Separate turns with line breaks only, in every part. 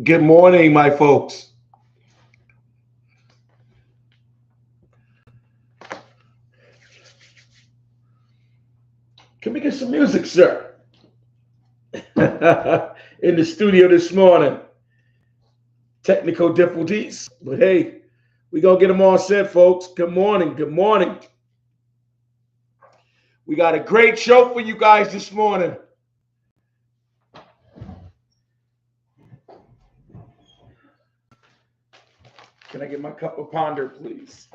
Good morning, my folks. Can we get some music, sir? In the studio this morning. Technical difficulties, but hey, we gonna get them all set, folks. Good morning. Good morning. We got a great show for you guys this morning. Can I get my cup of ponder, please?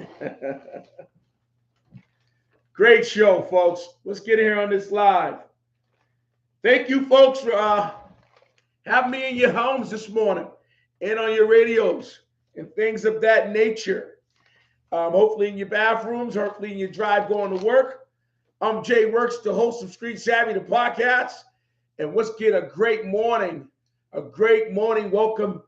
Great show, folks. Let's get here on this live. Thank you, folks, for having me in your homes this morning and on your radios and things of that nature. Hopefully in your bathrooms, hopefully in your drive going to work. I'm Jay Works, the host of Street Savvy, the podcast. And let's get a great morning. A great morning. Welcome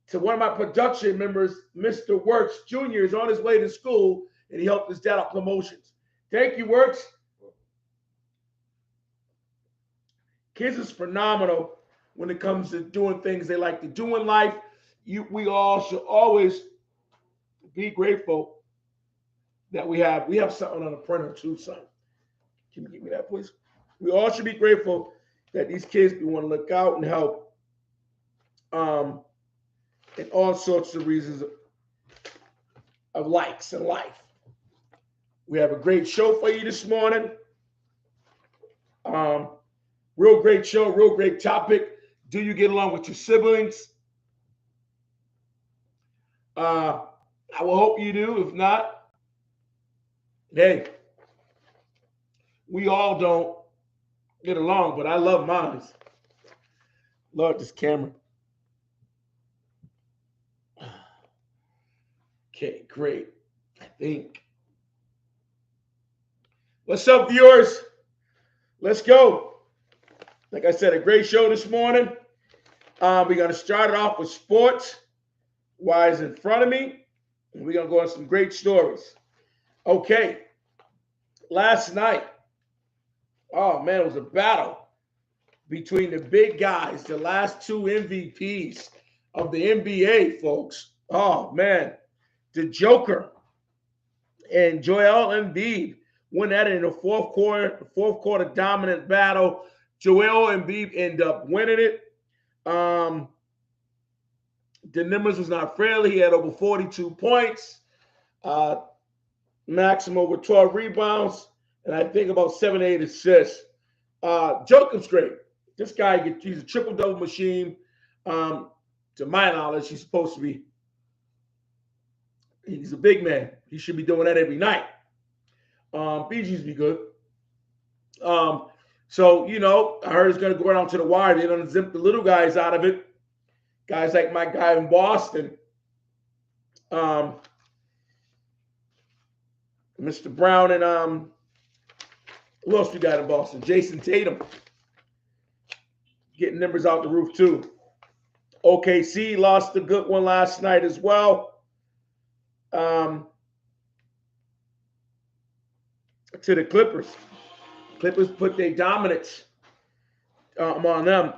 to one of my production members, Mr. Works Jr. is on his way to school, and he helped his dad out promotions. Thank you, Works. Kids is phenomenal when it comes to doing things they like to do in life. We all should always be grateful that we have something on the printer too, son. Can you give me that, please? We all should be grateful that these kids want to look out and help, and all sorts of reasons of likes in life. We have a great show for you this morning. Um, Real great show, real great topic. Do you get along with your siblings? I will hope you do. If not, hey, we all don't get along, but I love mine. Lord, this camera. Okay, great. I think. What's up, viewers? Let's go. Like I said, a great show this morning. We're going to start it off with sports. Why is in front of me? And we're going to go on some great stories. Okay. Last night, oh man, it was a battle between the big guys, the last two MVPs of the NBA, folks. Oh man, the Joker and Joel Embiid went at it in the fourth quarter dominant battle. Joel Embiid ended up winning it. The numbers was not fairly. He had over 42 points, maximum with 12 rebounds, and I think about 7, 8 assists. Jokic's great. This guy, he's a triple-double machine. To my knowledge, he's supposed to be. He's a big man. He should be doing that every night. BG's be good. So, I heard it's going to go down to the wire. They're going to zip the little guys out of it. Guys like my guy in Boston, Mr. Brown, and who else we got in Boston? Jason Tatum. Getting numbers out the roof, too. OKC lost a good one last night as well. To the Clippers. Clippers put their dominance on them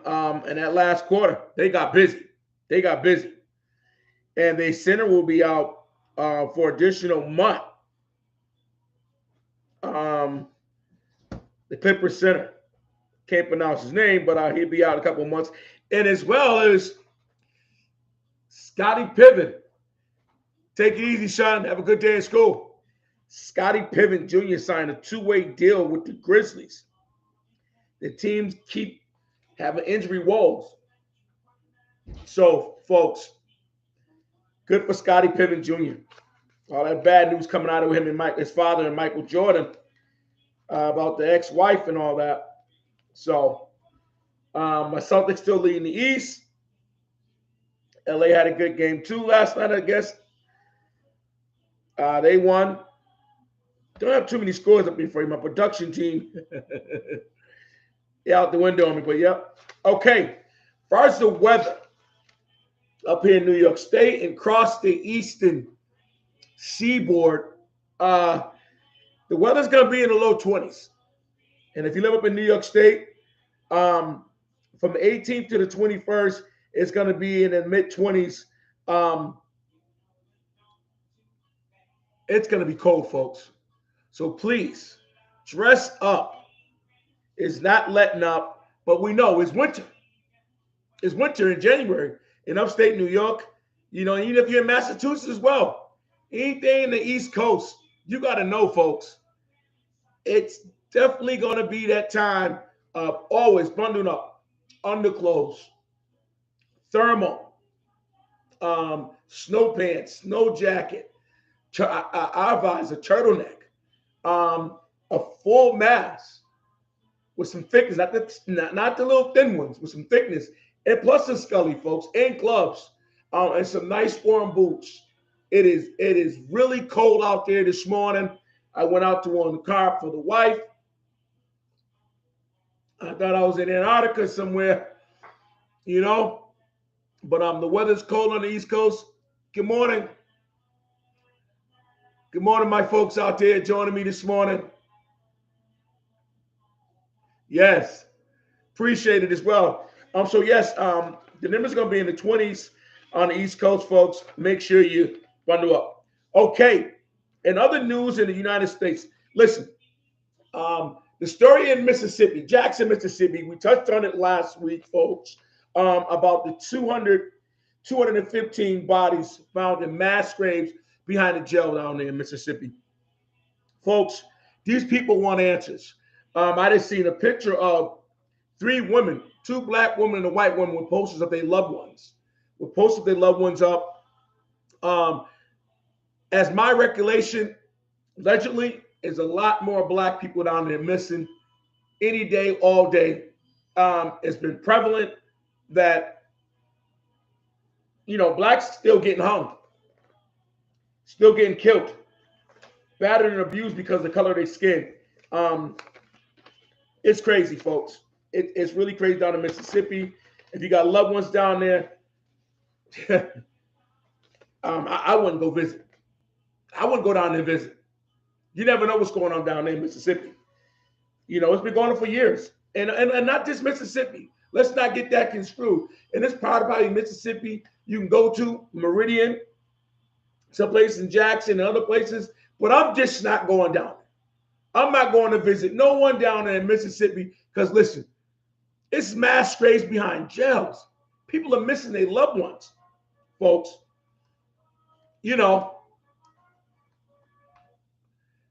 in that last quarter. They got busy. And their center will be out for additional month. The Clippers center. Can't pronounce his name, but he'll be out a couple of months. And as well as Scottie Pippen. Take it easy, son. Have a good day in school. Scottie Pippen Jr. signed a 2-way deal with the Grizzlies. The teams keep having injury woes. So, folks, good for Scottie Pippen Jr. All that bad news coming out of him and his father and Michael Jordan about the ex-wife and all that. So, my Celtics still leading the East. LA had a good game too last night, I guess. They won. Don't have too many scores up here for you. My production team. Out the window on me, but yep. Okay. As far as the weather up here in New York State and across the eastern seaboard, the weather's going to be in the low 20s. And if you live up in New York State, from the 18th to the 21st, it's going to be in the mid-20s. It's going to be cold, folks. So please, dress up. It's not letting up, but we know it's winter. It's winter in January in upstate New York. You know, even if you're in Massachusetts as well, anything in the East Coast, you got to know, folks, it's definitely going to be that time of always bundling up, underclothes, thermal, snow pants, snow jacket, eye visor, turtleneck, a full mask with some thickness, not the little thin ones, with some thickness, and plus the scully, folks, and gloves, and some nice warm boots. It is really cold out there this morning. I went out to warm the car for the wife. I thought I was in Antarctica somewhere, you know, but the weather's cold on the East Coast. Good morning. Good morning, my folks out there joining me this morning. Yes, appreciate it as well. So yes, the number's going to be in the 20s on the East Coast, folks. Make sure you bundle up. Okay, in other news in the United States, listen, the story in Mississippi, Jackson, Mississippi, we touched on it last week, folks, about the 215 bodies found in mass graves behind the jail down there in Mississippi. Folks, these people want answers. I just seen a picture of 3 women, 2 black women and a white woman with posters of their loved ones. With posters of their loved ones up. As my recollection, allegedly, is a lot more black people down there missing any day, all day. It's been prevalent that, you know, blacks still getting hung, still getting killed, battered and abused because of the color of their skin. It's crazy, folks. It's really crazy down in Mississippi. If you got loved ones down there, I wouldn't go visit. I wouldn't go down there and visit. You never know what's going on down there in Mississippi. You know, it's been going on for years. And not just Mississippi. Let's not get that construed. In this part of Mississippi, you can go to Meridian, some places in Jackson and other places, but I'm just not going down there. I'm not going to visit no one down there in Mississippi because, listen, it's mass graves behind jails. People are missing their loved ones, folks. You know,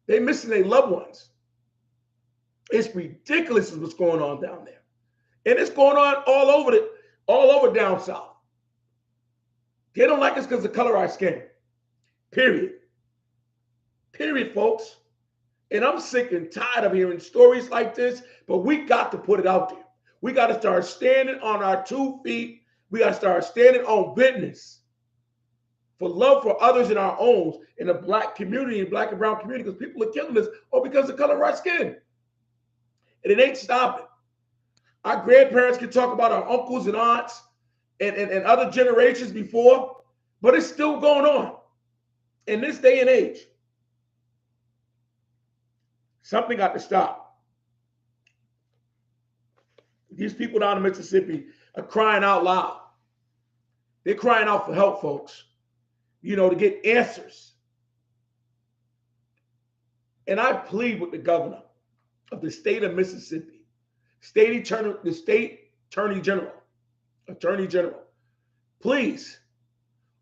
they're missing their loved ones. It's ridiculous what's going on down there. And it's going on all over down south. They don't like us because of the color of our skin. Period. Period, folks. And I'm sick and tired of hearing stories like this, but we got to put it out there. We got to start standing on our 2 feet. We got to start standing on business for love for others in our own, in the black community, in black and brown community, because people are killing us or because of the color of our skin. And it ain't stopping. Our grandparents can talk about our uncles and aunts and other generations before, but it's still going on in this day and age. Something got to stop. These people down in Mississippi are crying out loud. They're crying out for help, folks, you know, to get answers. And I plead with the governor of the state of Mississippi, the state attorney general, please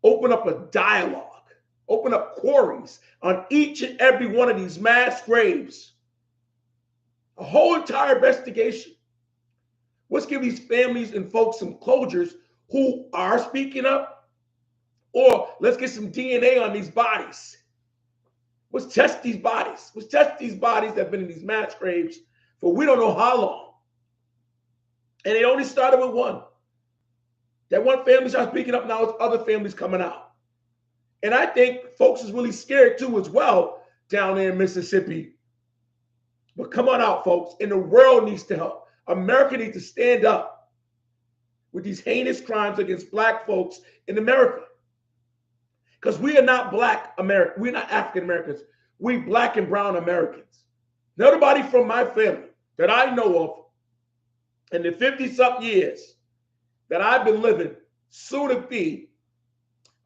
open up a dialogue, open up queries on each and every one of these mass graves, a whole entire investigation. Let's give these families and folks some closures who are speaking up, or let's get some DNA on these bodies. Let's test these bodies. Let's test these bodies that have been in these mass graves for we don't know how long. And it only started with one. That one family started speaking up, now it's other families coming out. And I think folks is really scared too as well down there in Mississippi. But come on out, folks. And the world needs to help. America needs to stand up with these heinous crimes against black folks in America. Because we are not black Americans. We're not African Americans. We black and brown Americans. Nobody from my family that I know of in the 50-something years that I've been living soon to be,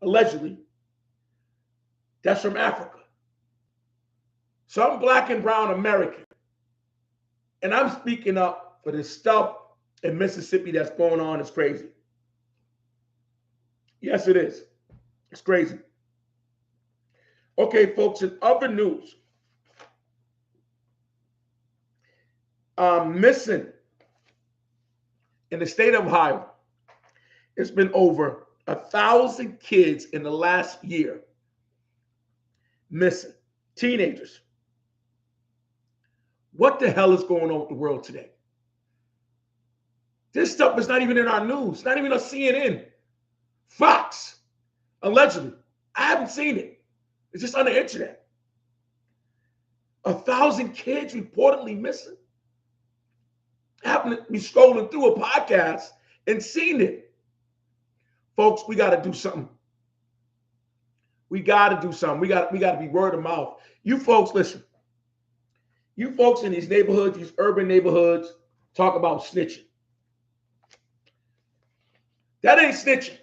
allegedly, that's from Africa. So I'm black and brown American. And I'm speaking up for this stuff in Mississippi that's going on. It's crazy. Yes, it is. It's crazy. Okay, folks, in other news, missing in the state of Ohio, it's been over 1,000 kids in the last year missing. Teenagers. What the hell is going on with the world today? This stuff is not even in our news, not even on CNN. Fox, allegedly. I haven't seen it. It's just on the internet. 1,000 kids reportedly missing. I happened to be scrolling through a podcast and seen it. Folks, we got to do something. We got to do something. We got to be word of mouth. You folks, listen. You folks in these neighborhoods, these urban neighborhoods, talk about snitching. That ain't snitching.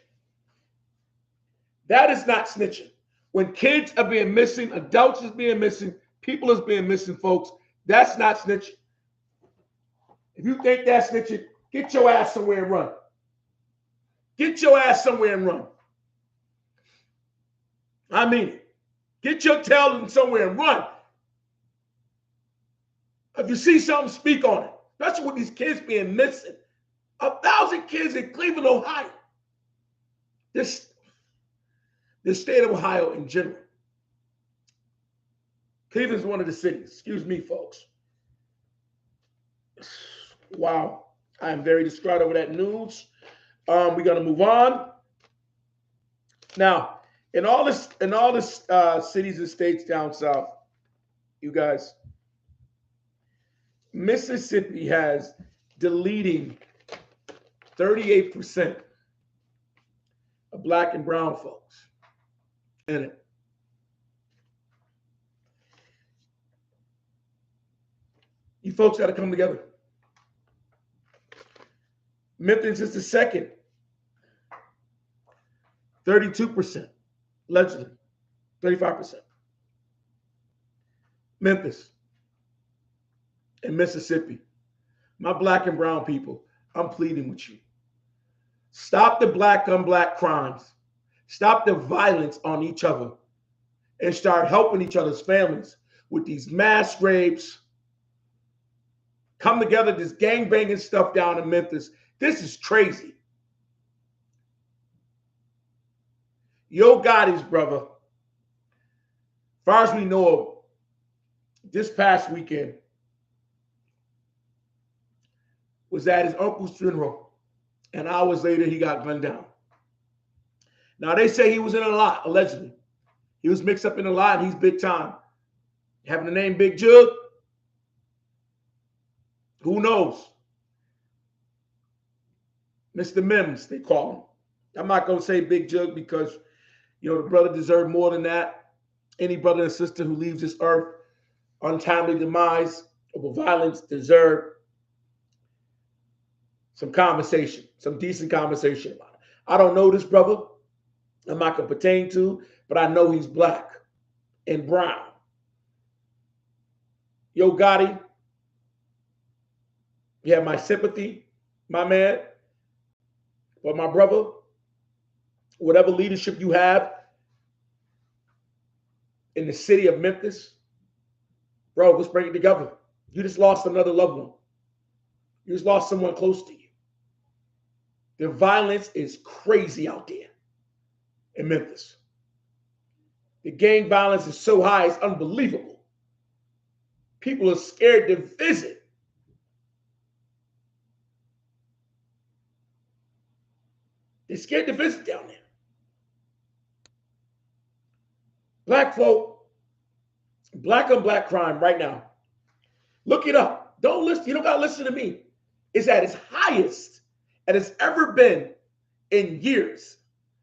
That is not snitching. When kids are being missing, adults is being missing, people is being missing, folks, that's not snitching. If you think that's snitching, get your ass somewhere and run. Get your ass somewhere and run. I mean it. Get your tail somewhere and run. If you see something, speak on it. Especially with these kids being missing. 1,000 kids in Cleveland, Ohio. The state of Ohio in general. Cleveland's one of the cities. Excuse me, folks. Wow. I am very distraught over that news. We're going to move on. Now, in all this cities and states down south, you guys, Mississippi has the leading 38% of black and brown folks in it. You folks got to come together. Memphis is the second, 32%, allegedly, 35%. Memphis and Mississippi, my black and brown people, I'm pleading with you. Stop the black on black crimes. Stop the violence on each other and start helping each other's families with these mass rapes. Come together, this gangbanging stuff down in Memphis. This is crazy. Yo Gotti's brother, as far as we know, this past weekend was at his uncle's funeral, and hours later he got gunned down. Now they say he was in a lot, allegedly. He was mixed up in a lot, and he's big time. Having the name Big Jug, who knows? Mr. Mims, they call him. I'm not going to say Big Jug because, you know, the brother deserved more than that. Any brother and sister who leaves this earth, untimely demise of violence, deserve some conversation, some decent conversation about it. I don't know this brother. I'm not going to pertain to, but I know he's black and brown. Yo Gotti, you have my sympathy, my man. But my brother, whatever leadership you have in the city of Memphis, bro, let's bring it together. You just lost another loved one. You just lost someone close to you. The violence is crazy out there in Memphis. The gang violence is so high, it's unbelievable. People are scared to visit. They're scared to visit down there. Black folk, black on black crime right now. Look it up. Don't listen. You don't got to listen to me. It's at its highest it has ever been in years.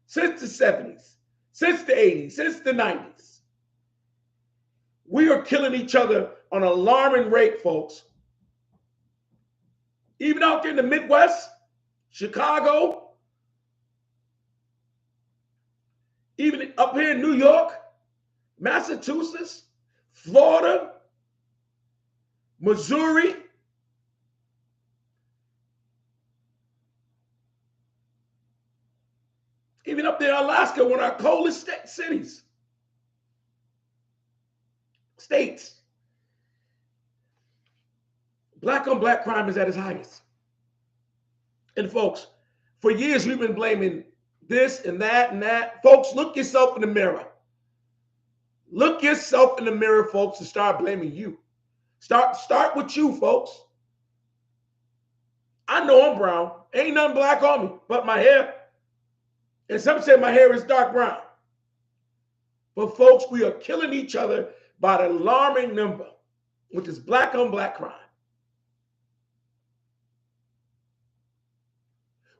Since the 70s, since the 80s, since the 90s. We are killing each other on an alarming rate, folks. Even out there in the Midwest, Chicago, up here in New York, Massachusetts, Florida, Missouri, even up there in Alaska, one of our coldest states. Black on black crime is at its highest. And folks, for years we've been blaming this and that and that. Folks, look yourself in the mirror. Look yourself in the mirror, folks, and start blaming you. Start with you, folks. I know I'm brown. Ain't nothing black on me but my hair. And some say my hair is dark brown. But folks, we are killing each other by the alarming number, which is black on black crime.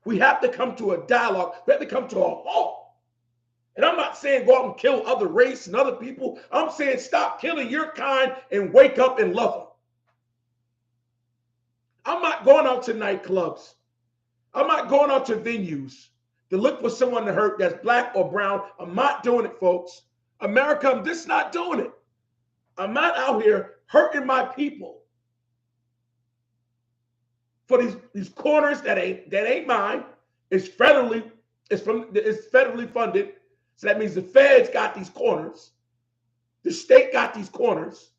We have to come to a dialogue. We have to come to a halt. And I'm not saying go out and kill other race and other people. I'm saying stop killing your kind and wake up and love them. I'm not going out to nightclubs. I'm not going out to venues to look for someone to hurt that's black or brown. I'm not doing it, folks. America, I'm just not doing it. I'm not out here hurting my people for these corners that ain't mine. It's federally funded. So that means the feds got these corners. The state got these corners.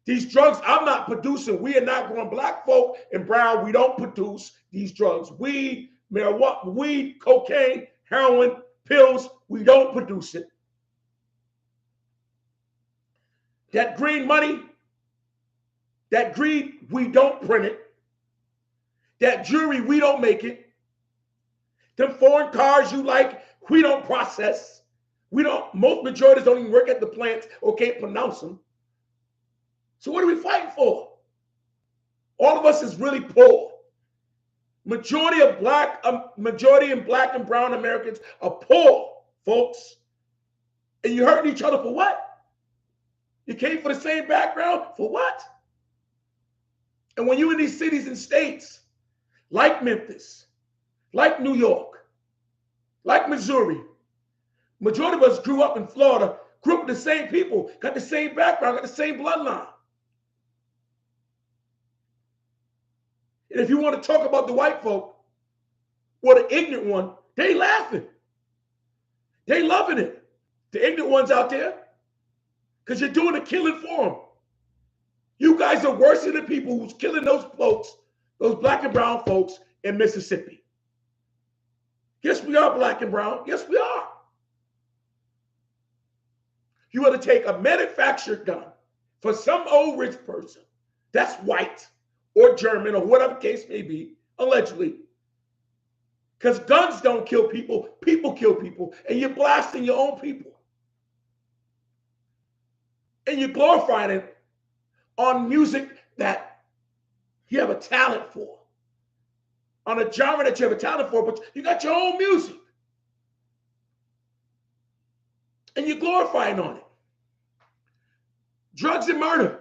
These drugs I'm not producing. We are not going, black folk and brown, we don't produce these drugs. Weed, marijuana, cocaine, heroin, pills, we don't produce it. That green money, that greed, we don't print it. That jewelry, we don't make it. Them foreign cars you like, we don't process. Most majorities don't even work at the plants or can't pronounce them. So what are we fighting for? All of us is really poor. Majority in black and brown Americans are poor, folks. And you're hurting each other for what? You came for the same background? For what? And when you're in these cities and states, like Memphis, like New York, like Missouri, majority of us grew up in Florida, grew up with the same people, got the same background, got the same bloodline. And if you want to talk about the white folk or the ignorant one, they laughing. They loving it. The ignorant ones out there, because you're doing the killing for them. You guys are worse than the people who's killing those folks, those black and brown folks in Mississippi. Yes, we are black and brown. Yes, we are. You ought to take a manufactured gun for some old rich person that's white or German or whatever case may be, allegedly. Because guns don't kill people, people kill people, and you're blasting your own people. And you're glorifying it on music that you have a talent for, on a genre that you have a talent for, but you got your own music. And you're glorifying on it. Drugs and murder.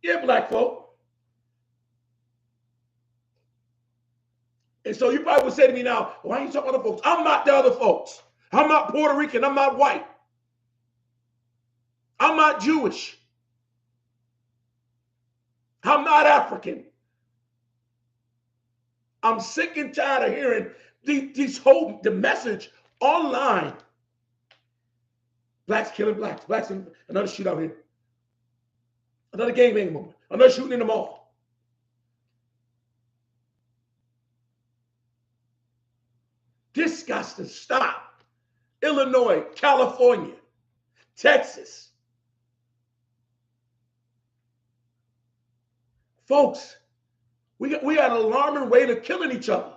Yeah, black folk. And so you probably would say to me now, why are you talking about other folks? I'm not the other folks. I'm not Puerto Rican. I'm not white. I'm not Jewish. I'm not African. I'm sick and tired of hearing the message online. Blacks killing blacks. Blacks in another shootout here. Another gangbang moment. Another shooting in the mall. This got to stop. Illinois, California, Texas. Folks, we got an alarming rate of killing each other.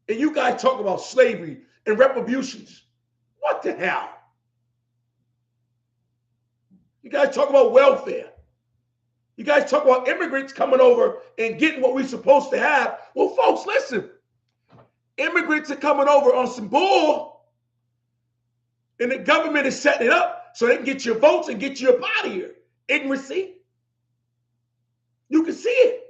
And you guys talk about slavery and retributions. What the hell? You guys talk about welfare. You guys talk about immigrants coming over and getting what we're supposed to have. Well, folks, listen. Immigrants are coming over on some bull, and the government is setting it up so they can get your votes and get you up out of here. Ignorancy. You can see it.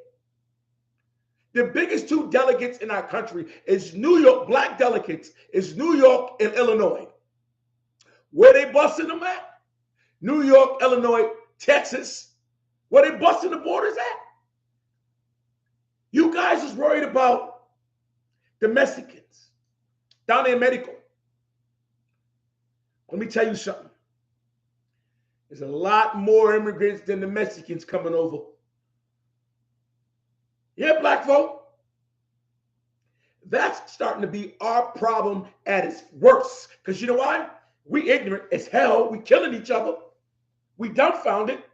The biggest two delegates in our country is New York, black delegates, is New York and Illinois. Where they busting them at? New York, Illinois, Texas. Where they busting the borders at? You guys is worried about the Mexicans down there in Mexico. Let me tell you something. There's a lot more immigrants than the Mexicans coming over. Yeah, black folk. That's starting to be our problem at its worst. Because you know why? We ignorant as hell. We killing each other. We dumbfounded.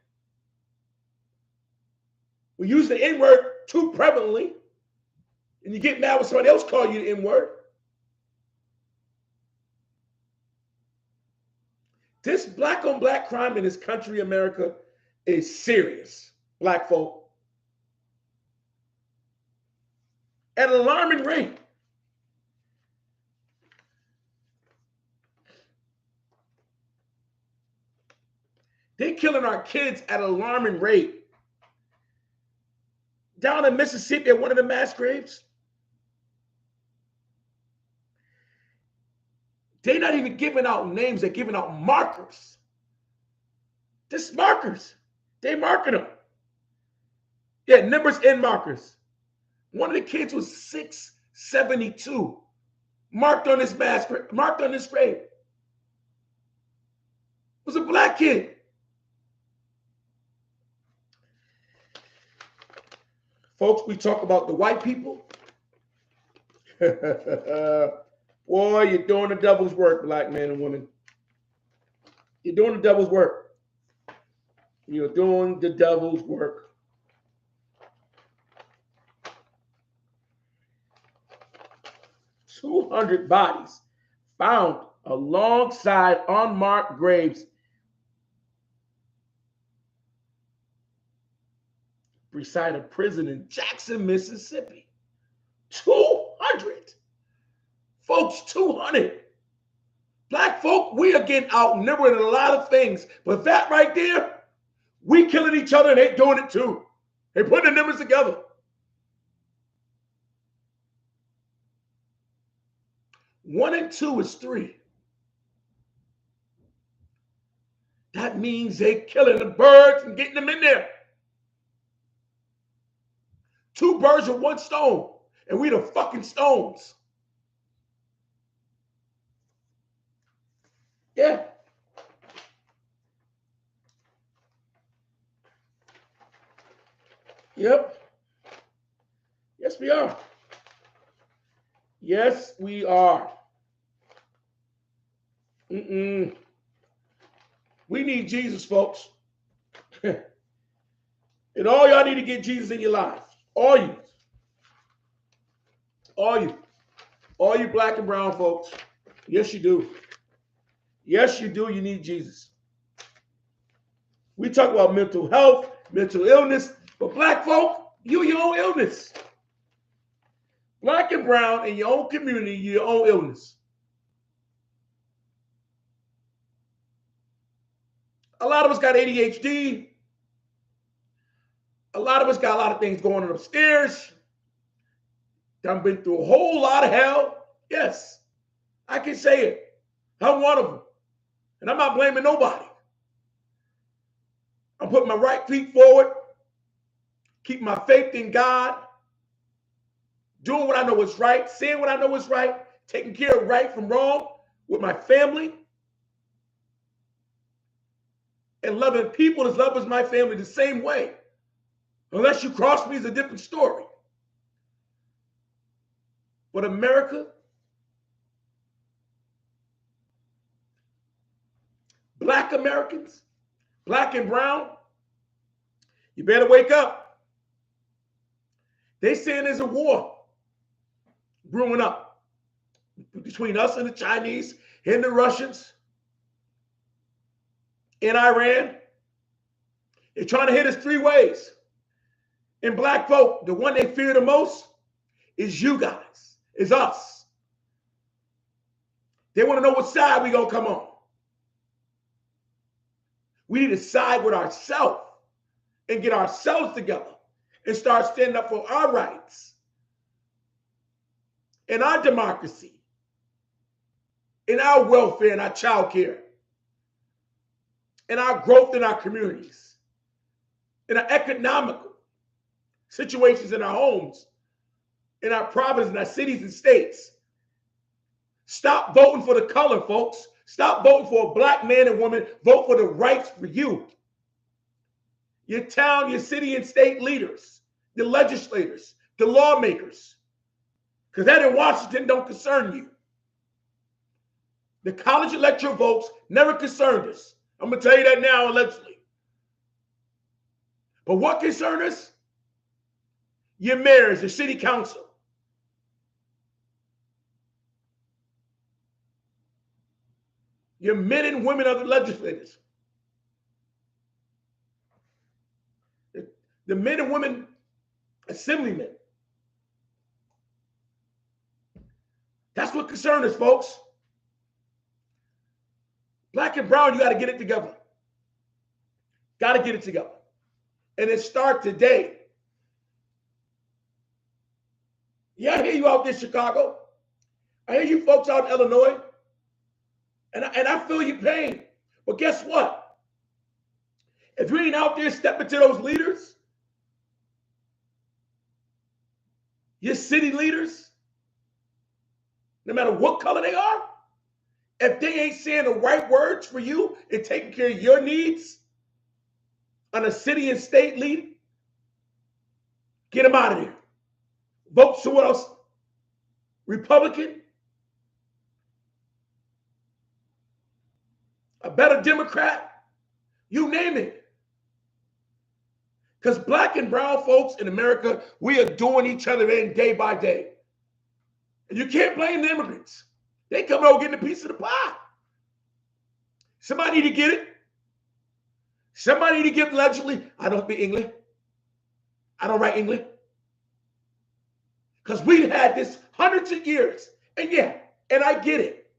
We use the N-word too prevalently. And you get mad when somebody else call you the N-word. This black on black crime in this country, America, is serious, black folk. At an alarming rate. They're killing our kids at an alarming rate. Down in Mississippi at one of the mass graves, they're not even giving out names, they're giving out markers. Just markers. They marking them. Yeah, numbers and markers. One of the kids was 672, marked on this mass grave, marked on this grave. It was a black kid. Folks, we talk about the white people. Boy, you're doing the devil's work, black men and women. You're doing the devil's work. You're doing the devil's work. "200 bodies found alongside unmarked graves beside a prison in Jackson, Mississippi." 200. Folks, 200. Black folk, we are getting outnumbered in a lot of things. But that right there, we killing each other and they doing it too. They putting the numbers together. One and two is three. That means they killing the birds and getting them in there. Two birds with one stone, and we the fucking stones. Yeah. Yep. Yes, we are. Yes, we are. We need Jesus, folks. And all y'all need to get Jesus in your lives. All you. All you. All you black and brown folks. Yes, you do. Yes, you do. You need Jesus. We talk about mental health, mental illness, but black folk, your own illness. Black and brown in your own community, your own illness. A lot of us got ADHD. A lot of us got a lot of things going on upstairs. I've been through a whole lot of hell. Yes, I can say it. I'm one of them. And I'm not blaming nobody. I'm putting my right feet forward, keeping my faith in God, doing what I know is right, saying what I know is right, taking care of right from wrong with my family, and loving people as love as my family the same way. Unless you cross me is a different story. But America, black Americans, black and brown, you better wake up. They saying there's a war brewing up between us and the Chinese and the Russians in Iran. They're trying to hit us three ways. And black folk, the one they fear the most is you guys, is us. They want to know what side we gonna come on. We need to side with ourselves and get ourselves together and start standing up for our rights. in our democracy, in our welfare, in our child care, in our growth in our communities, in our economical situations in our homes, in our provinces, in our cities and states. Stop voting for the color, folks. Stop voting for a black man and woman. Vote for the rights for you. Your town, your city and state leaders, the legislators, the lawmakers. Because that in Washington don't concern you. The college electoral votes never concerned us. I'm going to tell you that now, allegedly. But what concerned us? Your mayors, your city council. Your men and women of the legislators. The men and women assemblymen. That's what concerns us, folks. Black and brown, you got to get it together. Got to get it together. And it starts today. Yeah, I hear you out there, Chicago. I hear you folks out in Illinois. And I feel your pain. But guess what? If you ain't out there stepping to those leaders, your city leaders, no matter what color they are, if they ain't saying the right words for you and taking care of your needs on a city and state lead, get them out of there. Vote someone else. Republican, a better Democrat, you name it. Because black and brown folks in America, we are doing each other in day by day. And you can't blame the immigrants. They come over getting a piece of the pie. Somebody need to get it. Somebody need to give allegedly. I don't speak English. I don't write English. Because we've had this hundreds of years. And yeah, and I get it.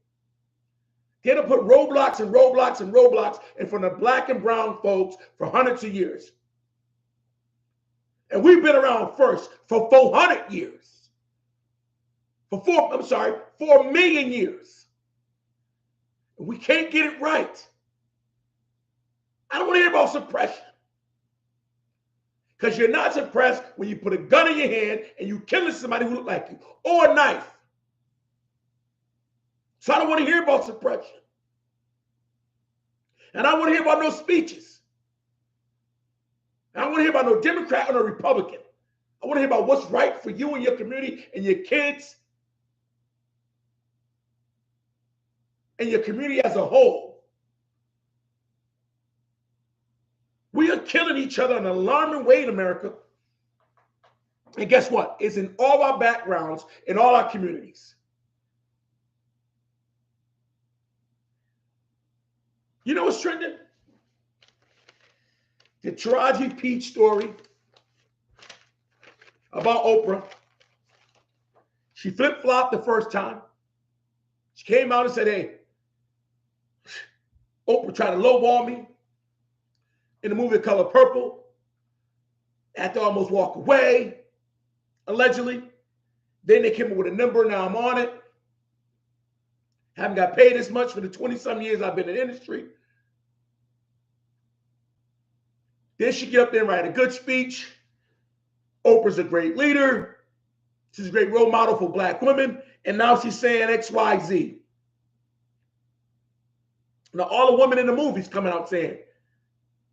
They're going to put roadblocks and roadblocks and roadblocks in front of black and brown folks for hundreds of years. And we've been around first for 400 years. For 4 million years. And we can't get it right. I don't want to hear about suppression. Because you're not suppressed when you put a gun in your hand and you killing somebody who look like you, or a knife. So I don't want to hear about suppression. And I don't want to hear about no speeches. I don't want to hear about no Democrat or no Republican. I want to hear about what's right for you and your community and your kids and your community as a whole. We are killing each other in an alarming way in America. And guess what? It's in all our backgrounds, in all our communities. You know what's trending? The Taraji P. story about Oprah. She flip-flopped the first time. She came out and said, hey, Oprah tried to lowball me in the movie The Color Purple. I had to almost walk away, allegedly. Then they came up with a number. Now I'm on it. Haven't got paid as much for the 20-some years I've been in the industry. Then she get up there and write a good speech. Oprah's a great leader. She's a great role model for black women. And now she's saying X, Y, Z. Now all the women in the movies coming out saying,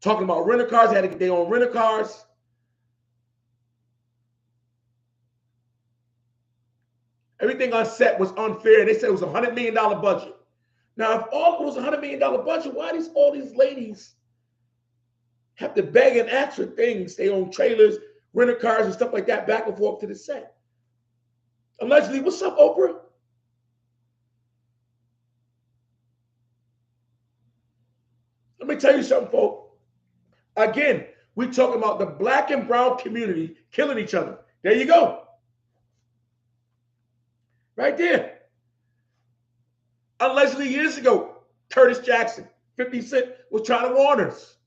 talking about rental cars, they had to get their own rental cars. Everything on set was unfair. They said it was a $100 million budget. Now, if all it was a $100 million budget, why all these ladies have to beg and ask for things? They own trailers, rental cars, and stuff like that back and forth to the set. Allegedly, what's up, Oprah? Let me tell you something, folks. Again, we're talking about the black and brown community killing each other. There you go. Right there. Allegedly, years ago, Curtis Jackson, 50 Cent, was trying to warn us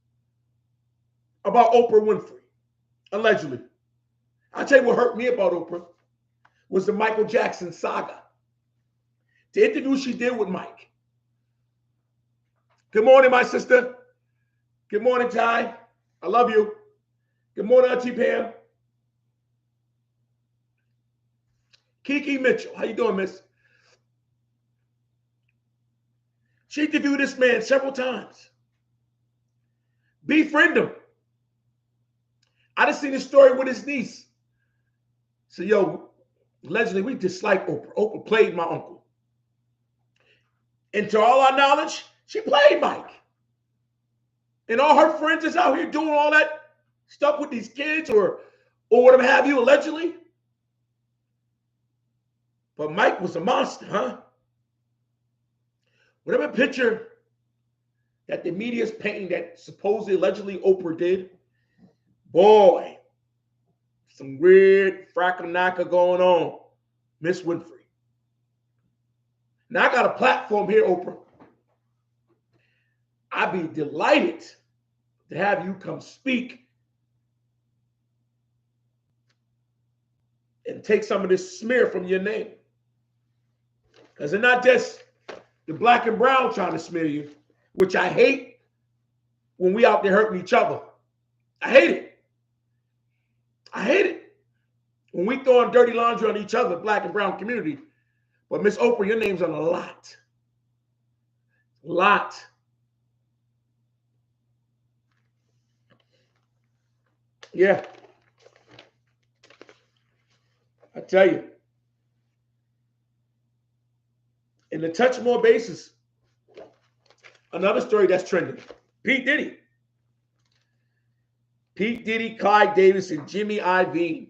about Oprah Winfrey. Allegedly. I'll tell you what hurt me about Oprah. was the Michael Jackson saga. The interview she did with Mike. Good morning, my sister. Good morning, Ty. I love you. Good morning, Auntie Pam. Kiki Mitchell. How you doing, miss? She interviewed this man several times. Befriend him. I just seen this story with his niece. So, yo, allegedly, we dislike Oprah. Oprah played my uncle. And to all our knowledge, she played Mike. And all her friends is out here doing all that stuff with these kids or whatever have you, allegedly. But Mike was a monster, huh? Whatever picture that the media's painting that supposedly, allegedly Oprah did, boy, some weird frackanaka going on, Miss Winfrey. Now I got a platform here, Oprah. I'd be delighted to have you come speak and take some of this smear from your name. Because it's not just the black and brown trying to smear you, which I hate when we out there hurting each other. I hate it. I hate it. When we throwing dirty laundry on each other, black and brown community. But Miss Oprah, your name's on a lot. Lot. Yeah. I tell you. And to touch more bases, another story that's trending. Pete Diddy. Pete Diddy, Clyde Davis, and Jimmy Iovine.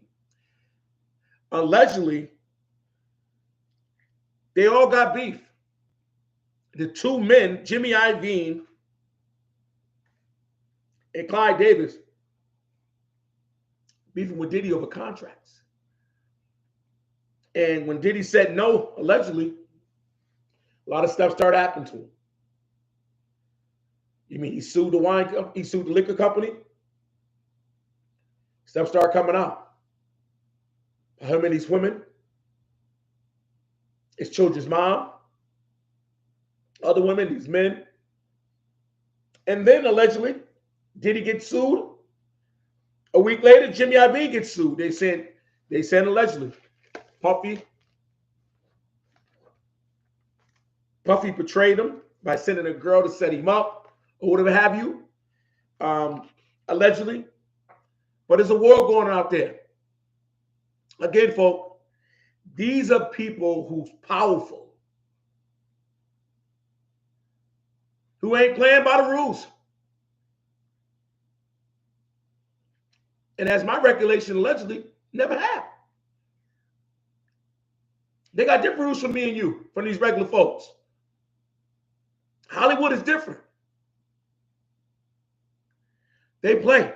Allegedly, they all got beef. The two men, Jimmy Iovine and Clyde Davis, beefing with Diddy over contracts. And when Diddy said no, allegedly, a lot of stuff started happening to him. You mean he sued the liquor company? Stuff started coming out. Him and these women, his children's mom, other women, these men. And then allegedly, Diddy get sued. A week later, Jimmy Iovine gets sued. They said allegedly, Puffy betrayed him by sending a girl to set him up or whatever have you, allegedly. But there's a war going on out there. Again, folks, these are people who's powerful, who ain't playing by the rules. And as my recollection, allegedly, never have. They got different rules from me and you, from these regular folks. Hollywood is different. They play.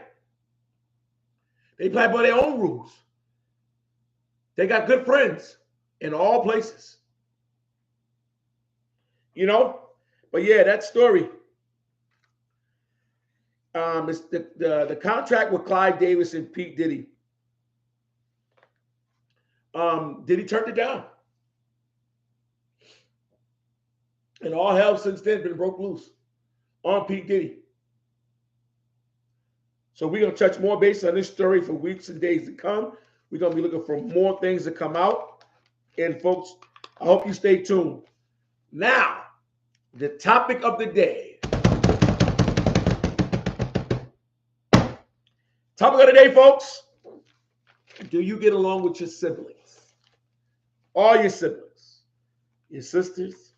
They play by their own rules. They got good friends in all places. You know? But yeah, that story. It's the contract with Clyde Davis and Pete Diddy. Diddy turned it down. And all hell since then been broke loose on Pete Diddy. So we're going to touch more base on this story for weeks and days to come. We're going to be looking for more things to come out. And folks, I hope you stay tuned. Now, the topic of the day. Topic of the day, folks. Do you get along with your siblings? All your siblings. Your sisters,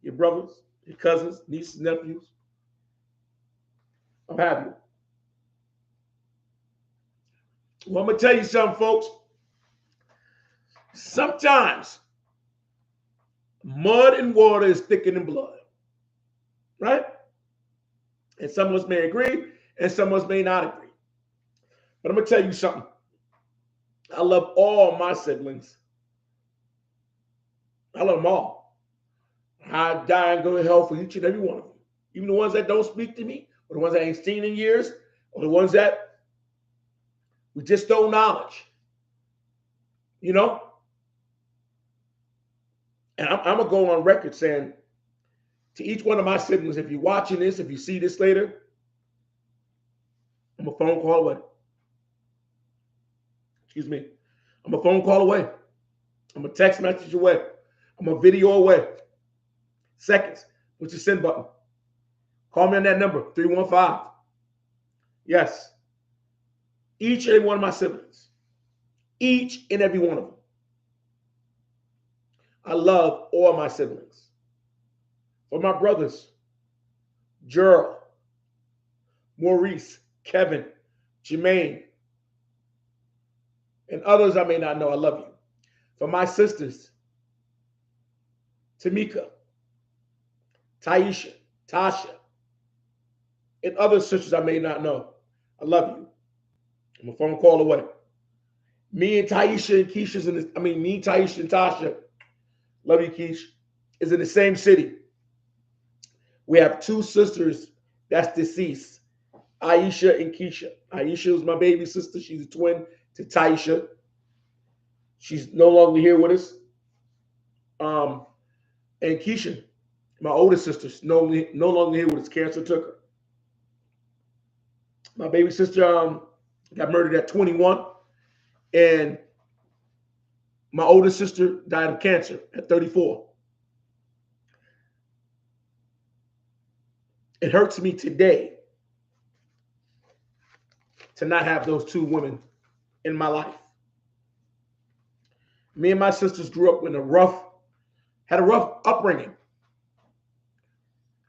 your brothers, your cousins, nieces, nephews. I'm happy. Well, I'm going to tell you something, folks. Sometimes mud and water is thicker than blood, right? And some of us may agree, and some of us may not agree. But I'm going to tell you something. I love all my siblings. I love them all. I die and go to hell for each and every one of them. Even the ones that don't speak to me, or the ones I ain't seen in years, or the ones that we just don't knowledge. You know? And I'm going to go on record saying to each one of my siblings, if you're watching this, if you see this later, I'm a phone call away. Excuse me. I'm a phone call away. I'm a text message away. I'm a video away. Seconds. Push the send button. Call me on that number, 315. Yes. Each and every one of my siblings. Each and every one of them. I love all my siblings. For my brothers, Gerald, Maurice, Kevin, Jermaine, and others I may not know, I love you. For my sisters, Tamika, Taisha, Tasha, and other sisters I may not know, I love you. I'm a phone call away. Me and Taisha and Keisha's in this, me, Taisha, and Tasha, love you, Keish, is in the same city. We have two sisters that's deceased, Aisha and Keisha. Aisha is my baby sister. She's a twin to Taisha. She's no longer here with us. And Keisha, my oldest sister, no longer here with us. Cancer took her. My baby sister got murdered at 21. And my oldest sister died of cancer at 34. It hurts me today to not have those two women in my life. Me and my sisters grew up in had a rough upbringing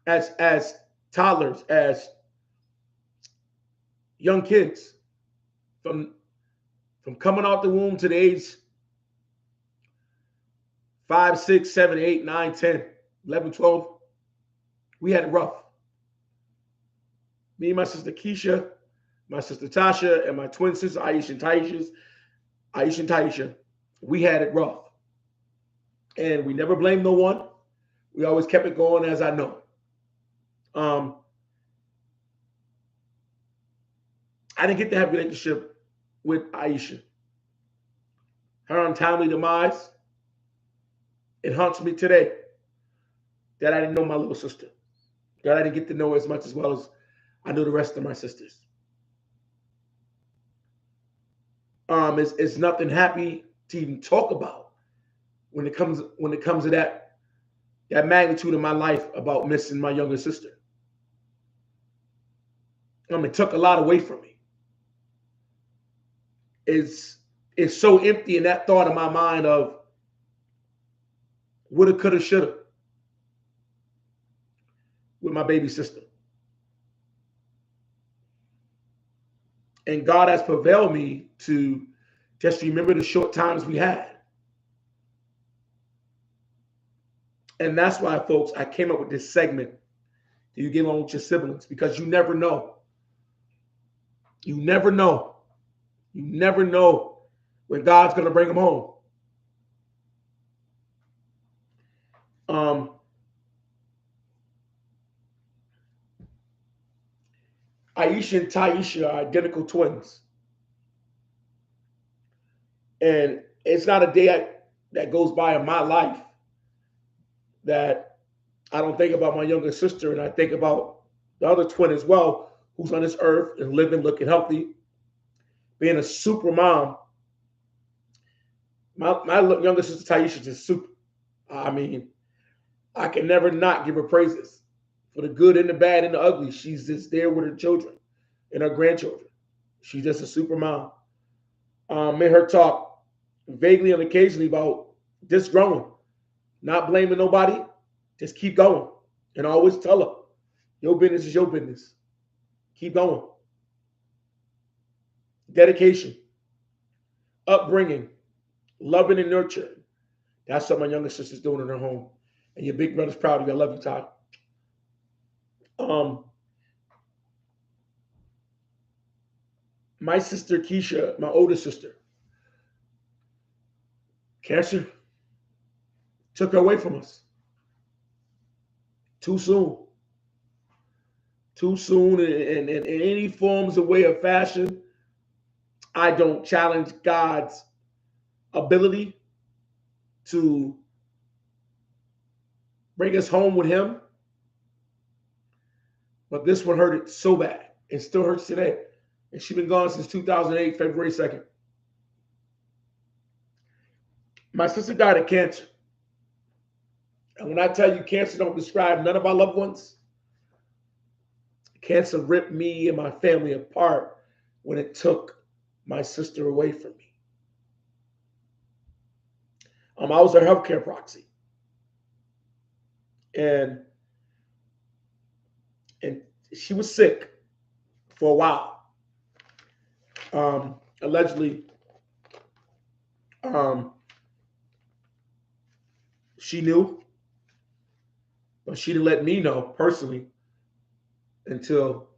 as toddlers, as young kids, from coming out the womb to the age 5, 6, 7, 8, 9, 10, 11, 12. We had it rough. Me and my sister Keisha, my sister Tasha, and my twin sister Aisha and Taisha, we had it rough. And we never blamed no one. We always kept it going, as I know. I didn't get to have a relationship with Aisha. Her untimely demise, it haunts me today that I didn't know my little sister, that I didn't get to know as much as well as I knew the rest of my sisters. It's nothing happy to even talk about when it comes to that magnitude of my life about missing my younger sister. It took a lot away from me. It's so empty in that thought in my mind of woulda, coulda, shoulda with my baby sister. And God has prevailed me to just remember the short times we had. And that's why, folks, I came up with this segment. Do you get along with your siblings? Because you never know. You never know. You never know when God's going to bring them home. Aisha and Taisha are identical twins. And it's not a day that goes by in my life that I don't think about my younger sister, and I think about the other twin as well, who's on this earth and living, looking healthy, being a super mom. My younger sister Taisha is just super. I can never not give her praises for the good and the bad and the ugly. She's just there with her children and her grandchildren. She's just a super mom. Made her talk vaguely and occasionally about just growing, not blaming nobody, just keep going. And I always tell her, your business is your business. Keep going. Dedication, upbringing, loving and nurturing. That's what my younger sister's doing in her home. And your big brother's proud of you. I love you, Todd. My sister Keisha, my older sister, cancer took her away from us. Too soon. Too soon in any forms of way or fashion. I don't challenge God's ability to bring us home with him. But this one hurt it so bad. It still hurts today. And she's been gone since 2008, February 2nd. My sister died of cancer. And when I tell you cancer don't describe none of our loved ones, cancer ripped me and my family apart when it took my sister away from me. I was her healthcare proxy. And she was sick for a while. Allegedly, she knew, but she didn't let me know personally until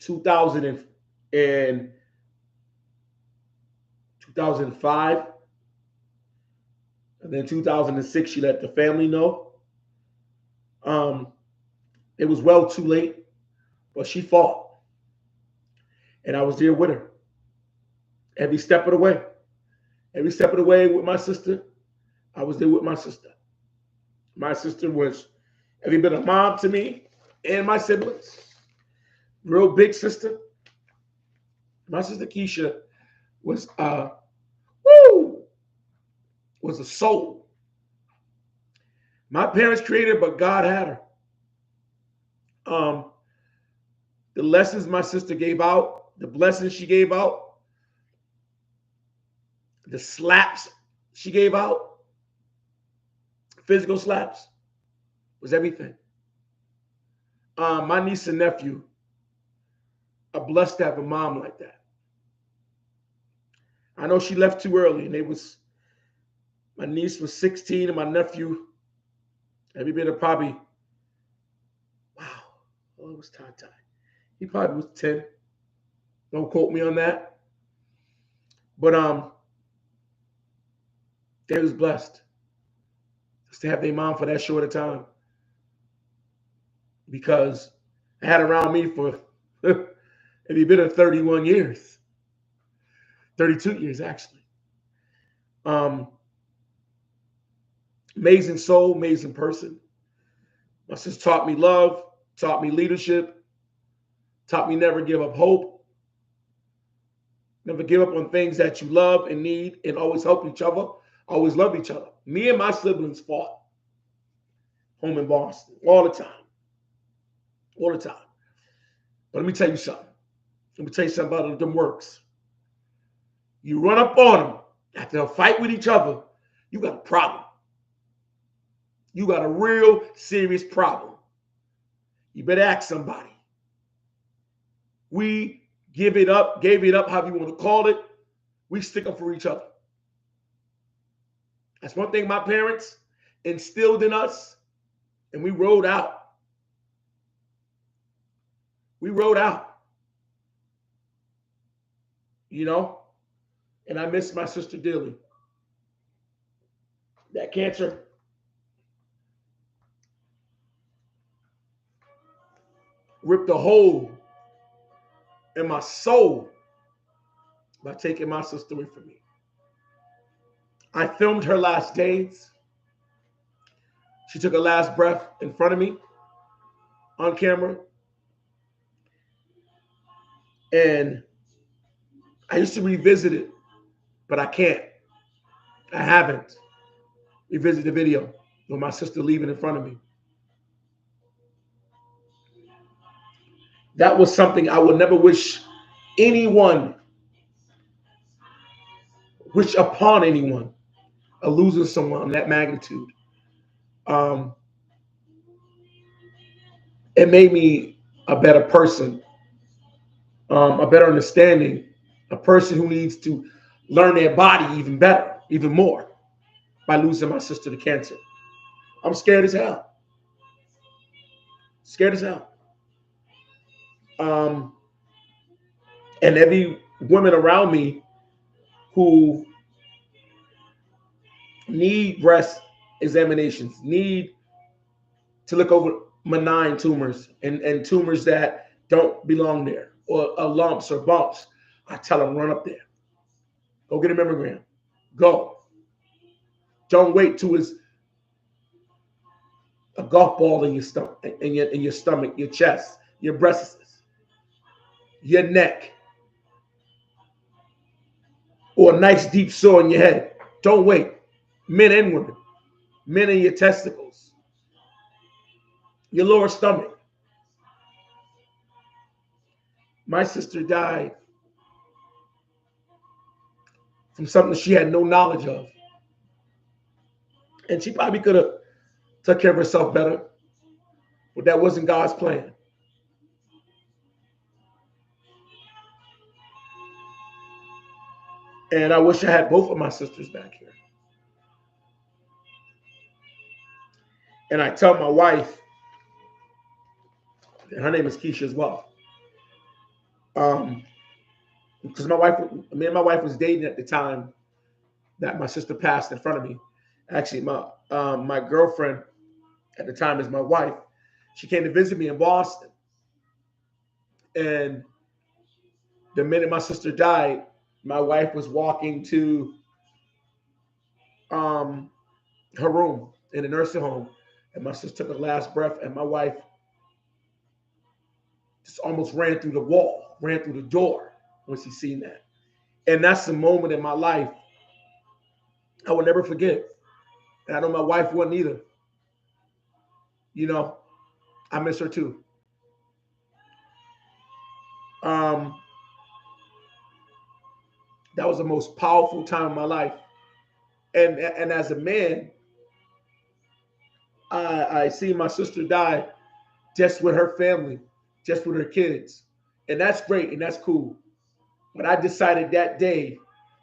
2005. And then 2006, she let the family know. It was well too late, but she fought. And I was there with her every step of the way. Every step of the way with my sister, I was there with my sister. My sister was every bit a mom to me and my siblings. Real big sister. My sister Keisha was was a soul. My parents created her, but God had her. The lessons my sister gave out, the blessings she gave out, the slaps she gave out, physical slaps, was everything. My niece and nephew are blessed to have a mom like that. I know she left too early, and my niece was 16 and my nephew, every bit of probably, it was Tata. He probably was 10. Don't quote me on that. But they was blessed just to have their mom for that short a time. Because I had around me for every bit of 31 years. 32 years, actually. Amazing soul, amazing person. My sister taught me love, taught me leadership, taught me never give up hope, never give up on things that you love and need, and always help each other, always love each other. Me and my siblings fought home in Boston all the time. All the time. But let me tell you something. Let me tell you something about them works. You run up on them after a fight with each other, you got a problem. You got a real serious problem. You better ask somebody. We gave it up, however you want to call it. We stick up for each other. That's one thing my parents instilled in us, and we rode out. We rode out. You know? And I miss my sister dearly. That cancer ripped a hole in my soul by taking my sister away from me. I filmed her last days. She took her last breath in front of me on camera. And I used to revisit it, but I can't. I haven't revisited the video with my sister leaving in front of me. That was something I would never wish upon anyone, of losing someone of that magnitude. It made me a better person, a better understanding, a person who needs to learn their body even better, even more, by losing my sister to cancer. I'm scared as hell. Scared as hell. And every woman around me who need breast examinations, need to look over benign tumors and tumors that don't belong there, or lumps or bumps, I tell them, run up there. Go get a mammogram. Go. Don't wait till it's a golf ball in your stomach, in your stomach, your chest, your breasts, your neck, or a nice deep sore in your head. Don't wait. Men and women, men in your testicles, your lower stomach. My sister died from something she had no knowledge of. And she probably could have took care of herself better, but that wasn't God's plan. And I wish I had both of my sisters back here. And I tell my wife, and her name is Keisha as well, because me and my wife was dating at the time that my sister passed in front of me. Actually, my girlfriend at the time is my wife. She came to visit me in Boston, and the minute my sister died, my wife was walking to her room in the nursing home, and my sister took her last breath, and my wife just almost ran through the wall, ran through the door when she seen that. And that's the moment in my life I will never forget. And I know my wife wouldn't either. You know, I miss her too. Um, that was the most powerful time of my life. And as a man, I see my sister die just with her family, just with her kids. And that's great and that's cool. But I decided that day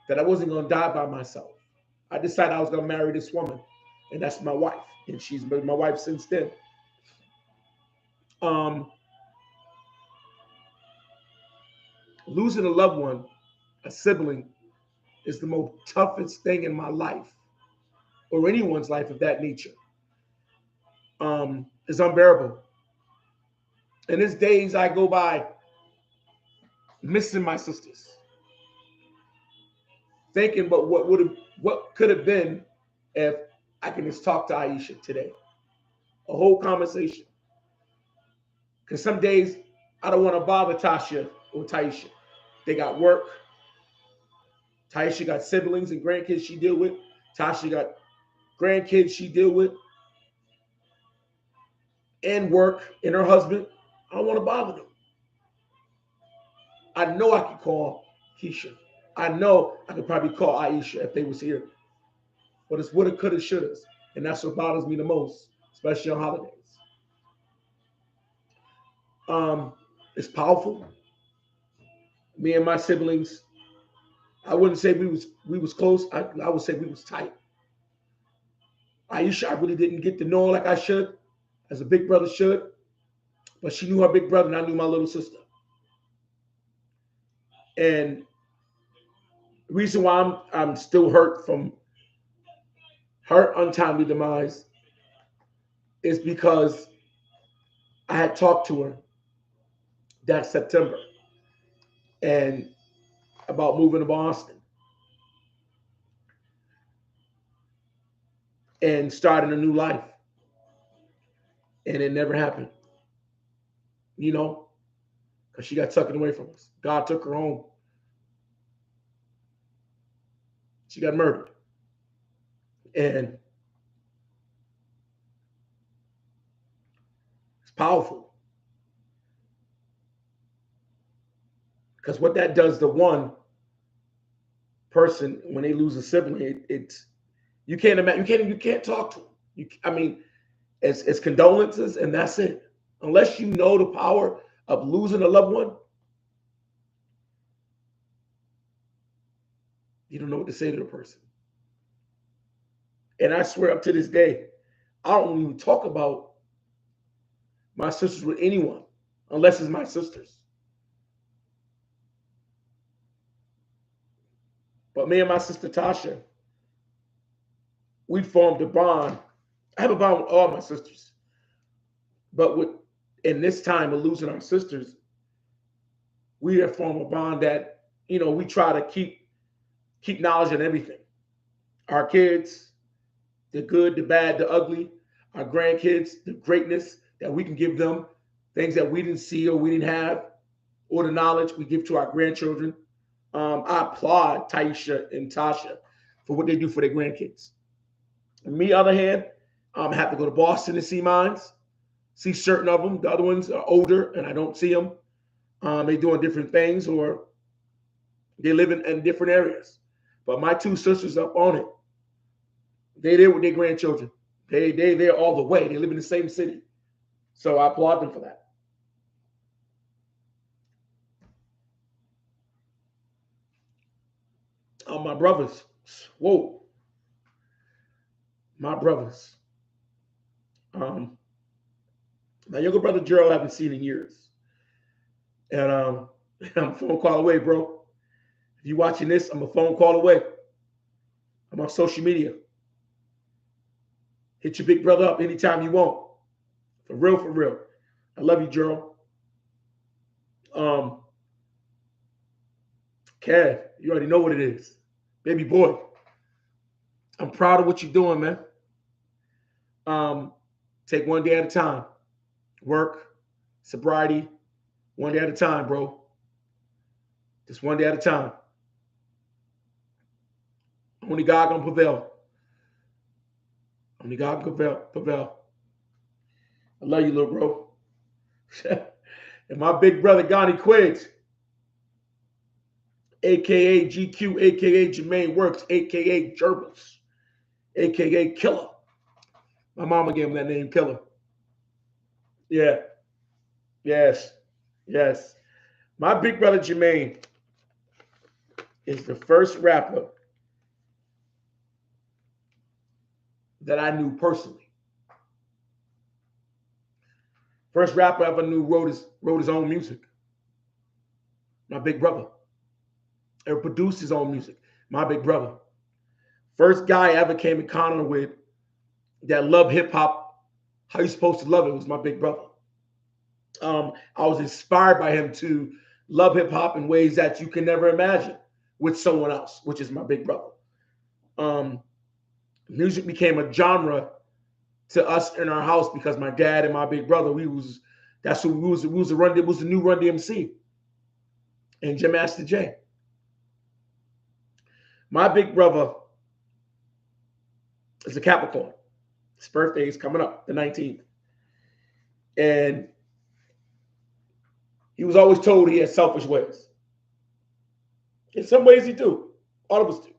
that I wasn't going to die by myself. I decided I was going to marry this woman, and that's my wife. And she's been my wife since then. Um, Losing a loved one, a sibling, is the most toughest thing in my life, or anyone's life of that nature. It's unbearable. And there's days I go by missing my sisters, thinking about what could have been if I can just talk to Aisha today. A whole conversation. Because some days I don't want to bother Tasha or Taisha. They got work. Taisha got siblings and grandkids she deal with. Tasha got grandkids she deal with, and work, and her husband. I don't want to bother them. I know I could call Keisha. I know I could probably call Aisha if they was here. But it's woulda, coulda, shouldas. And that's what bothers me the most, especially on holidays. It's powerful. Me and my siblings, I wouldn't say we was close. I would say we was tight. Aisha, I really didn't get to know her like I should, as a big brother should. But she knew her big brother, and I knew my little sister. And the reason why I'm still hurt from her untimely demise is because I had talked to her that September and about moving to Boston and starting a new life. And it never happened, you know, because she got taken away from us. God took her home. She got murdered. And it's powerful. Because what that does to one person when they lose a sibling, it's you can't imagine, you can't talk to them. I mean, it's condolences and that's it. Unless you know the power of losing a loved one, you don't know what to say to the person. And I swear up to this day, I don't even talk about my sisters with anyone unless it's my sisters. But me and my sister Tasha, we formed a bond. I have a bond with all my sisters. But in this time of losing our sisters, we have formed a bond that, we try to keep knowledge on everything. Our kids, the good, the bad, the ugly. our grandkids the greatness that we can give them, things that we didn't see or we didn't have, or the knowledge we give to our grandchildren. I applaud Taisha and Tasha for what they do for their grandkids. On me, other hand, I have to go to Boston to see mines, see certain of them. The other ones are older and I don't see them. They doing different things or they live in different areas. But my two sisters up on it. They there with their grandchildren. They there all the way. They live in the same city. So I applaud them for that. My brothers. Whoa. My brothers. My younger brother Gerald I haven't seen in years. And I'm a phone call away, bro. If you watching this, I'm a phone call away. I'm on social media. Hit your big brother up anytime you want. For real, for real. I love you, Gerald. Kev, you already know what it is. Baby boy. I'm proud of what you're doing, man. Take one day at a time. Work, sobriety, one day at a time, bro. Just one day at a time. Only God gonna prevail. Only God can prevail. I love you, little bro. And my big brother, Ghani Quigs, a.k.a. GQ, a.k.a. Jermaine Works, a.k.a. Gerbils, a.k.a. Killer. My mama gave him that name, Killer. Yeah. Yes. Yes. My big brother, Jermaine, is the first rapper that I knew personally. First rapper I ever knew wrote his own music. My big brother. Or produced his own music. My big brother. First guy I ever came in contact with that loved hip hop, how you supposed to love it, was my big brother. I was inspired by him to love hip hop in ways that you can never imagine with someone else, which is my big brother. Music became a genre to us in our house because my dad and my big brother, that's who we was the new Run DMC and Jim Master J. My big brother is a Capricorn. His birthday is coming up, the 19th. And he was always told he had selfish ways. In some ways he do. All of us do.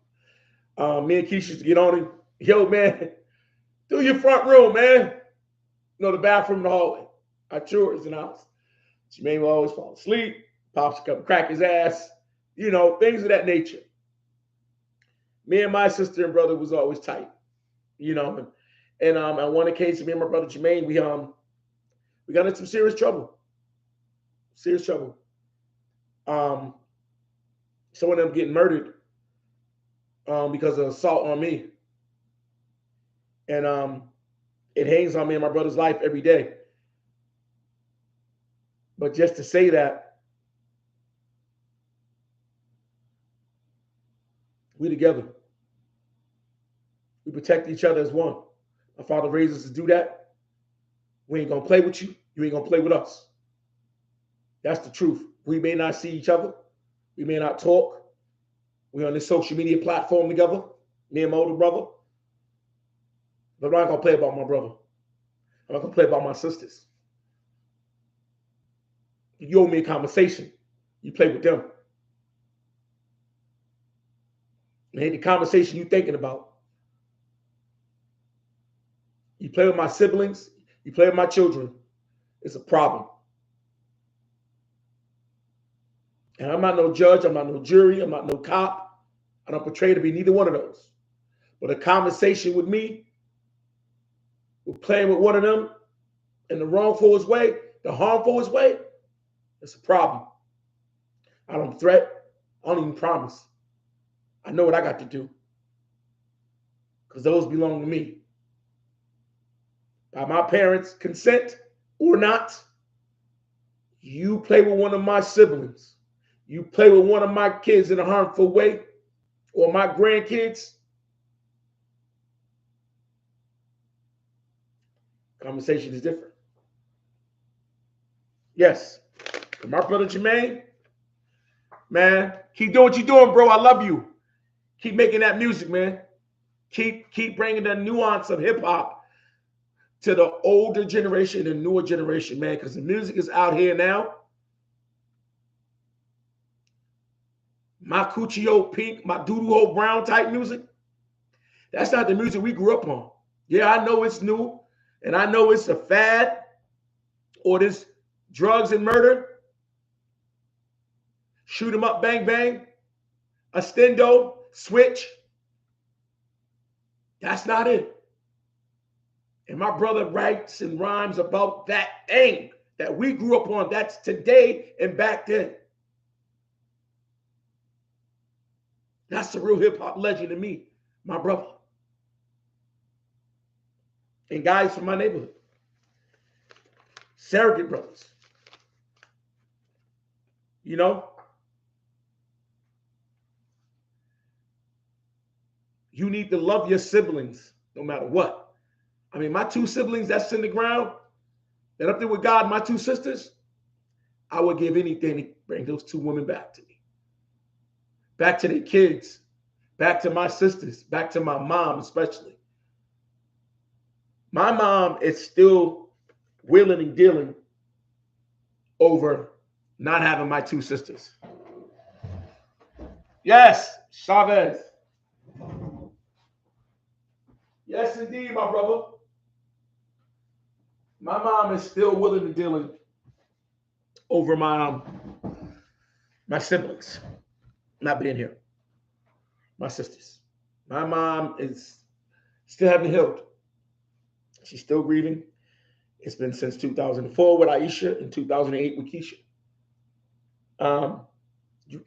Me and Keisha used to get on him. Yo, man, do your front room, man. You know, the bathroom in the hallway. Our chores in the house. Jermaine will always fall asleep. Pops would come crack his ass. You know, things of that nature. Me and my sister and brother was always tight. You know, and on one occasion, me and my brother Jermaine, we got into some serious trouble. Serious trouble. Someone of them getting murdered because of assault on me. And it hangs on me and my brother's life every day. But just to say that, we together. We protect each other as one. My father raised us to do that. We ain't gonna play with you. You ain't gonna play with us. That's the truth. We may not see each other. We may not talk. We're on this social media platform together, me and my older brother. But I'm not gonna play about my brother. I'm not gonna play about my sisters. You owe me a conversation. You play with them. And the conversation you thinking about. You play with my siblings, you play with my children, it's a problem. And I'm not no judge, I'm not no jury, I'm not no cop. I don't portray to be neither one of those. But a conversation with me, with playing with one of them in the wrongful way, the harmful way, it's a problem. I don't threat, I don't even promise. I know what I got to do. Because those belong to me. By my parents' consent or not, you play with one of my siblings, you play with one of my kids in a harmful way, or my grandkids, Conversation is different. Yes. And my brother Jermaine, man, keep doing what you're doing, bro. I love you. Keep making that music, man. Keep bringing the nuance of hip hop to the older generation and newer generation, man, because the music is out here now. My Coochie Pink, my Doodoo Brown type music, that's not the music we grew up on. Yeah, I know it's new, and I know it's a fad, or this drugs and murder, shoot 'em up, bang, bang, Estendo, switch. That's not it. And my brother writes and rhymes about that thing that we grew up on. That's today and back then. That's the real hip hop legend to me, my brother. And guys from my neighborhood. Surrogate brothers. You know? You need to love your siblings no matter what. I mean, my two siblings that's in the ground, that up there with God, my two sisters, I would give anything to bring those two women back to me. Back to their kids, back to my sisters, back to my mom especially. My mom is still willing and dealing over not having my two sisters. Yes, Chavez. Yes, indeed, my brother. My mom is still willing and dealing over my siblings not being here. My sisters. My mom is still haven't healed. She's still grieving. It's been since 2004 with Aisha and 2008 with Keisha.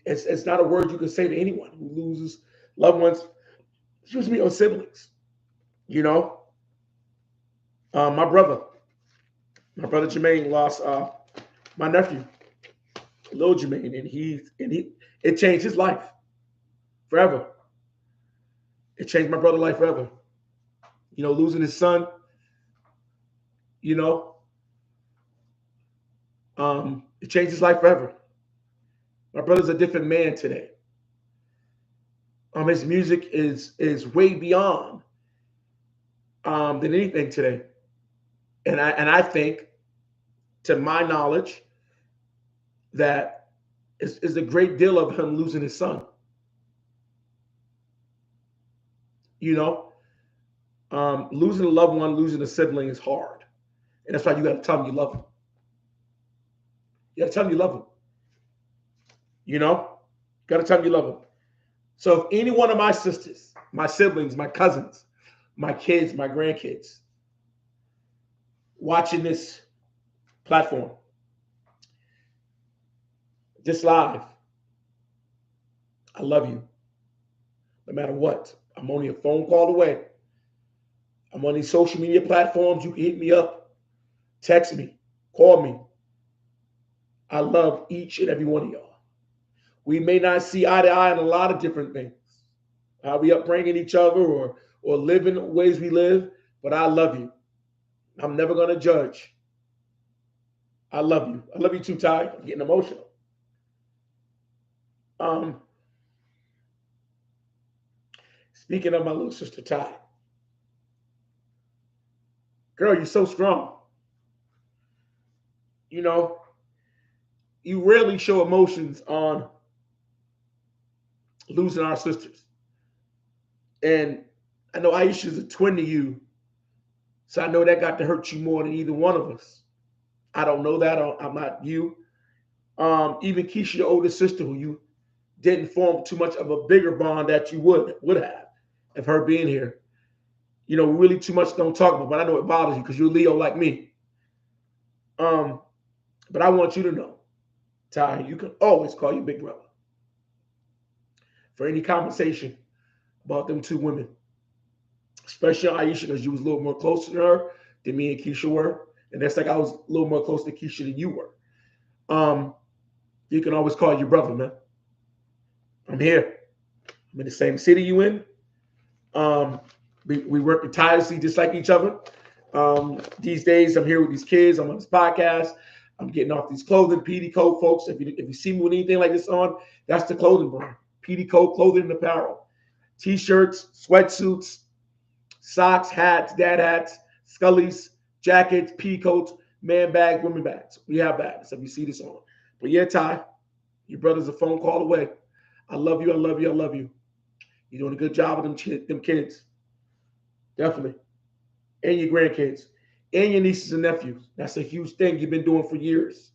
It's not a word you can say to anyone who loses loved ones, excuse me, or siblings. You know, my brother Jermaine lost my nephew, Lil Jermaine, and it changed his life forever. It changed my brother's life forever. You know, losing his son. You know, it changed his life forever. My brother's a different man today. His music is way beyond than anything today, and I think, to my knowledge, that is a great deal of him losing his son. You know, losing a loved one, losing a sibling is hard, and that's why you got to tell them you love them. You got to tell them you love them. You know, got to tell them you love them. So if any one of my sisters, my siblings, my cousins, my kids, my grandkids, watching this platform, this live, I love you. No matter what, I'm only a phone call away. I'm on these social media platforms. You can hit me up, text me, call me. I love each and every one of y'all. We may not see eye to eye on a lot of different things, how we upbringing each other or living the ways we live, but I love you. I'm never going to judge. I love you. I love you too, Ty. I'm getting emotional. Speaking of my little sister, Ty. Girl, you're so strong. You know, you rarely show emotions on losing our sisters. And I know Aisha's a twin to you, so I know that got to hurt you more than either one of us. I don't know that. I'm not you. Even Keisha, your older sister, who you didn't form too much of a bigger bond that you would have of her being here. You know, really too much don't talk about, but I know it bothers you because you're Leo like me. But I want you to know, Ty, you can always call your big brother for any conversation about them two women, especially Aisha, because you was a little more closer to her than me and Keisha were. And that's like I was a little more close to Keisha than you were. You can always call your brother, man. I'm here. I'm in the same city you in. We work tirelessly just like each other. These days, I'm here with these kids. I'm on this podcast. I'm getting off these clothing, PD Code, folks. If you see me with anything like this on, that's the clothing brand. PD Code Clothing and Apparel. T-shirts, sweatsuits, socks, hats, dad hats, Scullies, jackets, pea coats, man bags, women bags. We have bags if you see this on. But yeah, Ty, your brother's a phone call away. I love you. I love you. I love you. You're doing a good job with them kids. Definitely. And your grandkids. And your nieces and nephews. That's a huge thing you've been doing for years.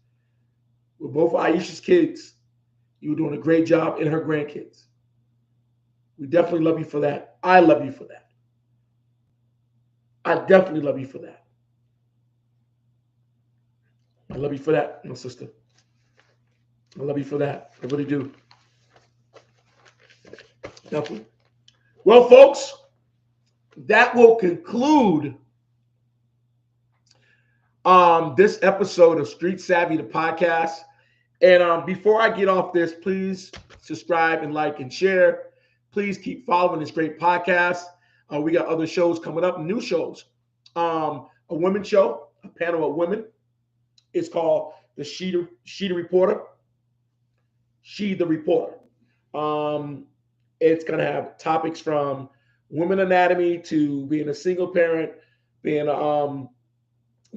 With both Aisha's kids, you were doing a great job, and her grandkids. We definitely love you for that. I love you for that. I definitely love you for that. I love you for that, my sister. I love you for that. I really do. Definitely. Well, folks, that will conclude this episode of Street Savvy, the podcast. And before I get off this, please subscribe and like and share. Please keep following this great podcast. We got other shows coming up, new shows. A women's show, a panel of women. It's called the She the Reporter. She the Reporter. It's going to have topics from women anatomy to being a single parent, being to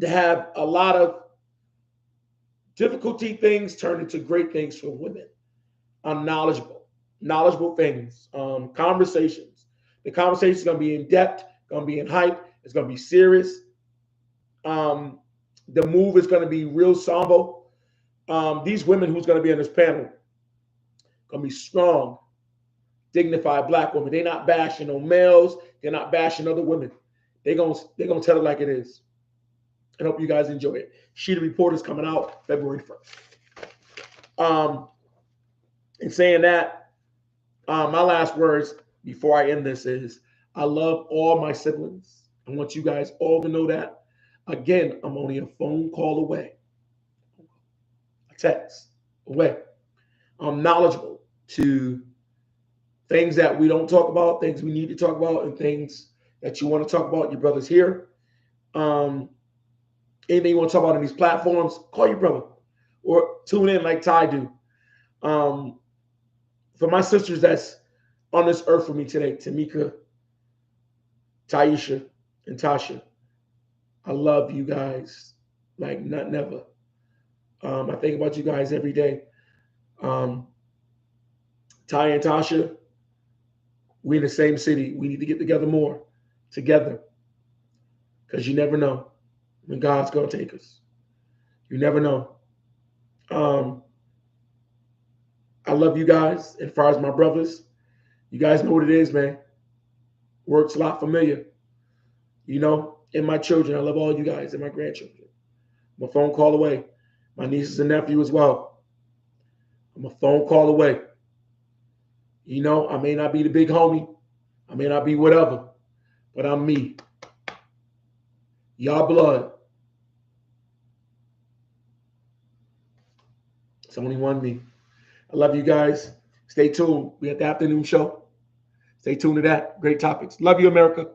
have a lot of difficulty things turn into great things for women. Knowledgeable things, conversations. The conversation is going to be in depth, going to be in height. It's going to be serious. The move is going to be real somber. These women who's going to be on this panel going to be strong, dignified Black women. They're not bashing no males. They're not bashing other women. They're gonna tell it like it is. I hope you guys enjoy it. She the Reporter is coming out February 1st. In saying that, my last words before I end this is I love all my siblings. I want you guys all to know that. Again, I'm only a phone call away, a text away. I'm knowledgeable to things that we don't talk about, things we need to talk about, and things that you want to talk about. Your brother's here. Anything you want to talk about on these platforms, call your brother or tune in like Ty do. For my sisters that's on this earth for me today, Tamika, Taisha, and Tasha, I love you guys like not never. I think about you guys every day. Ty and Tasha, we in the same city. We need to get together more, together, because you never know when God's going to take us. You never know. I love you guys. As far as my brothers, you guys know what it is, man. Works a lot familiar. You know, and my children, I love all you guys and my grandchildren. I'm a phone call away. My nieces and nephew as well. I'm a phone call away. You know, I may not be the big homie. I may not be whatever, but I'm me. Y'all blood. It's only one me. I love you guys. Stay tuned. We at the afternoon show. Stay tuned to that. Great topics. Love you, America.